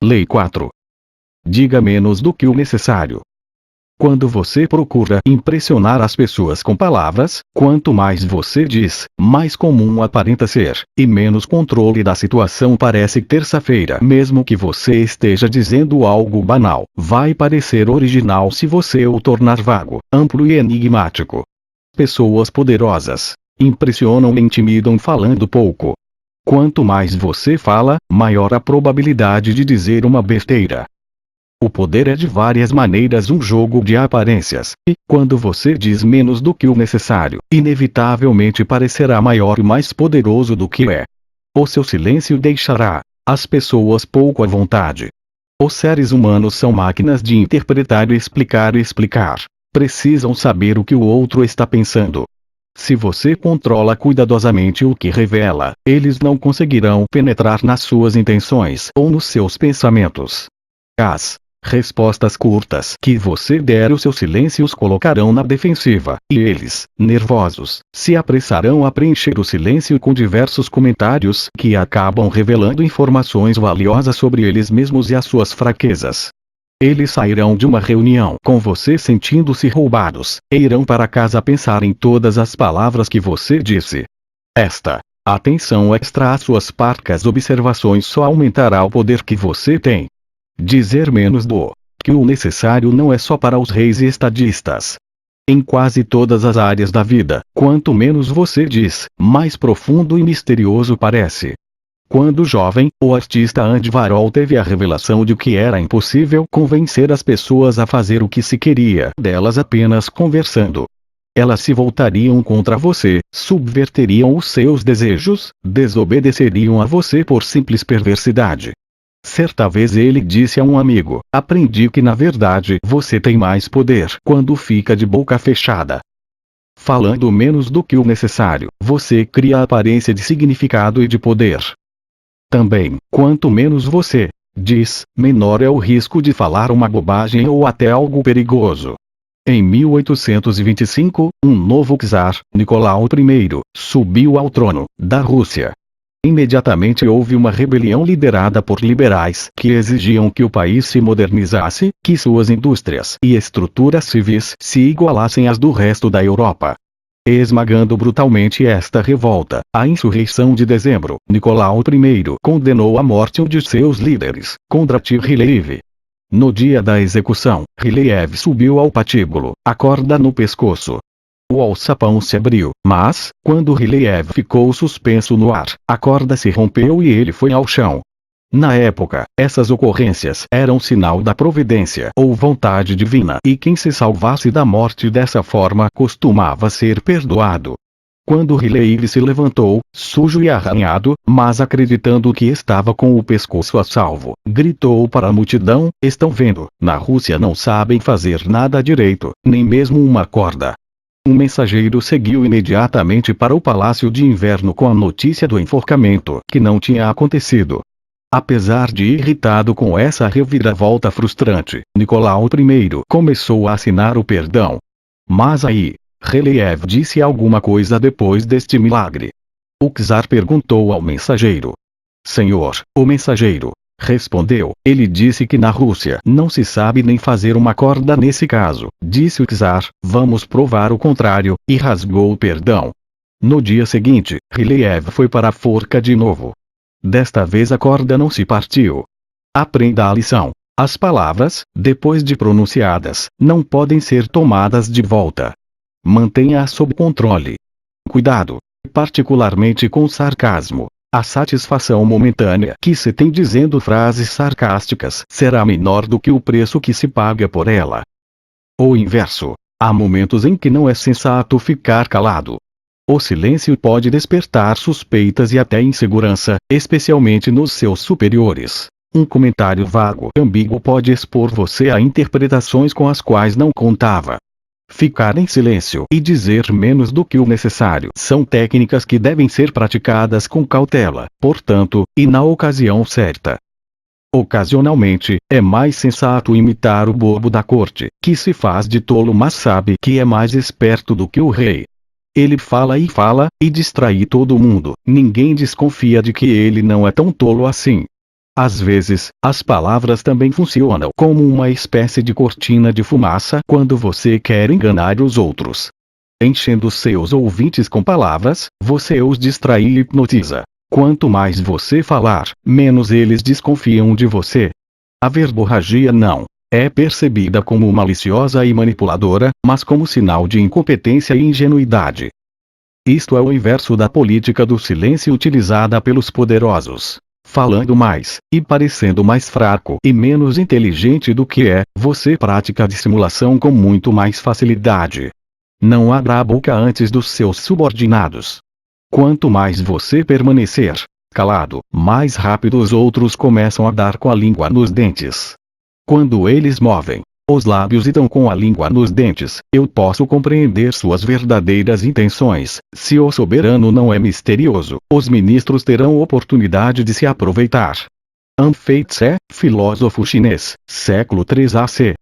Lei 4. Diga menos do que o necessário. Quando você procura impressionar as pessoas com palavras, quanto mais você diz, mais comum aparenta ser, e menos controle da situação parece. Terça-feira, mesmo que você esteja dizendo algo banal, vai parecer original se você o tornar vago, amplo e enigmático. Pessoas poderosas impressionam e intimidam falando pouco. Quanto mais você fala, maior a probabilidade de dizer uma besteira. O poder é de várias maneiras um jogo de aparências, e, quando você diz menos do que o necessário, inevitavelmente parecerá maior e mais poderoso do que é. O seu silêncio deixará as pessoas pouco à vontade. Os seres humanos são máquinas de interpretar e explicar. Precisam saber o que o outro está pensando. Se você controla cuidadosamente o que revela, eles não conseguirão penetrar nas suas intenções ou nos seus pensamentos. As respostas curtas que você der, os seus silêncios colocarão na defensiva, e eles, nervosos, se apressarão a preencher o silêncio com diversos comentários que acabam revelando informações valiosas sobre eles mesmos e as suas fraquezas. Eles sairão de uma reunião com você sentindo-se roubados, e irão para casa pensar em todas as palavras que você disse. Esta atenção extra às suas parcas observações só aumentará o poder que você tem. Dizer menos do que o necessário não é só para os reis e estadistas. Em quase todas as áreas da vida, quanto menos você diz, mais profundo e misterioso parece. Quando jovem, o artista Andy Warhol teve a revelação de que era impossível convencer as pessoas a fazer o que se queria delas apenas conversando. Elas se voltariam contra você, subverteriam os seus desejos, desobedeceriam a você por simples perversidade. Certa vez ele disse a um amigo: aprendi que na verdade você tem mais poder quando fica de boca fechada. Falando menos do que o necessário, você cria a aparência de significado e de poder. Também, quanto menos você diz, menor é o risco de falar uma bobagem ou até algo perigoso. Em 1825, um novo czar, Nicolau I, subiu ao trono da Rússia. Imediatamente houve uma rebelião liderada por liberais que exigiam que o país se modernizasse, que suas indústrias e estruturas civis se igualassem às do resto da Europa. Esmagando brutalmente esta revolta, a insurreição de dezembro, Nicolau I condenou à morte um de seus líderes, Kondratiev Ryleyev. No dia da execução, Ryleyev subiu ao patíbulo, a corda no pescoço. O alçapão se abriu, mas, quando Ryleyev ficou suspenso no ar, a corda se rompeu e ele foi ao chão. Na época, essas ocorrências eram sinal da providência ou vontade divina, e quem se salvasse da morte dessa forma costumava ser perdoado. Quando Ryleyev se levantou, sujo e arranhado, mas acreditando que estava com o pescoço a salvo, gritou para a multidão: estão vendo, na Rússia não sabem fazer nada direito, nem mesmo uma corda. Um mensageiro seguiu imediatamente para o Palácio de Inverno com a notícia do enforcamento, que não tinha acontecido. Apesar de irritado com essa reviravolta frustrante, Nicolau I começou a assinar o perdão. Mas aí, Ryleyev disse alguma coisa depois deste milagre. O czar perguntou ao mensageiro. Senhor, o mensageiro respondeu, ele disse que na Rússia não se sabe nem fazer uma corda nesse caso. Disse o czar, vamos provar o contrário, e rasgou o perdão. No dia seguinte, Ryleyev foi para a forca de novo. Desta vez a corda não se partiu. Aprenda a lição. As palavras, depois de pronunciadas, não podem ser tomadas de volta. Mantenha-as sob controle. Cuidado, particularmente com sarcasmo. A satisfação momentânea que se tem dizendo frases sarcásticas será menor do que o preço que se paga por ela. O inverso. Há momentos em que não é sensato ficar calado. O silêncio pode despertar suspeitas e até insegurança, especialmente nos seus superiores. Um comentário vago e ambíguo pode expor você a interpretações com as quais não contava. Ficar em silêncio e dizer menos do que o necessário são técnicas que devem ser praticadas com cautela, portanto, e na ocasião certa. Ocasionalmente, é mais sensato imitar o bobo da corte, que se faz de tolo mas sabe que é mais esperto do que o rei. Ele fala e distrai todo mundo, ninguém desconfia de que ele não é tão tolo assim. Às vezes, as palavras também funcionam como uma espécie de cortina de fumaça quando você quer enganar os outros. Enchendo seus ouvintes com palavras, você os distrai e hipnotiza. Quanto mais você falar, menos eles desconfiam de você. A verborragia não é percebida como maliciosa e manipuladora, mas como sinal de incompetência e ingenuidade. Isto é o inverso da política do silêncio utilizada pelos poderosos. Falando mais, e parecendo mais fraco e menos inteligente do que é, você pratica a dissimulação com muito mais facilidade. Não abra a boca antes dos seus subordinados. Quanto mais você permanecer calado, mais rápido os outros começam a dar com a língua nos dentes. Quando eles movem os lábios e dão com a língua nos dentes, eu posso compreender suas verdadeiras intenções. Se o soberano não é misterioso, os ministros terão oportunidade de se aproveitar. An Fei Tse, filósofo chinês, século III AC.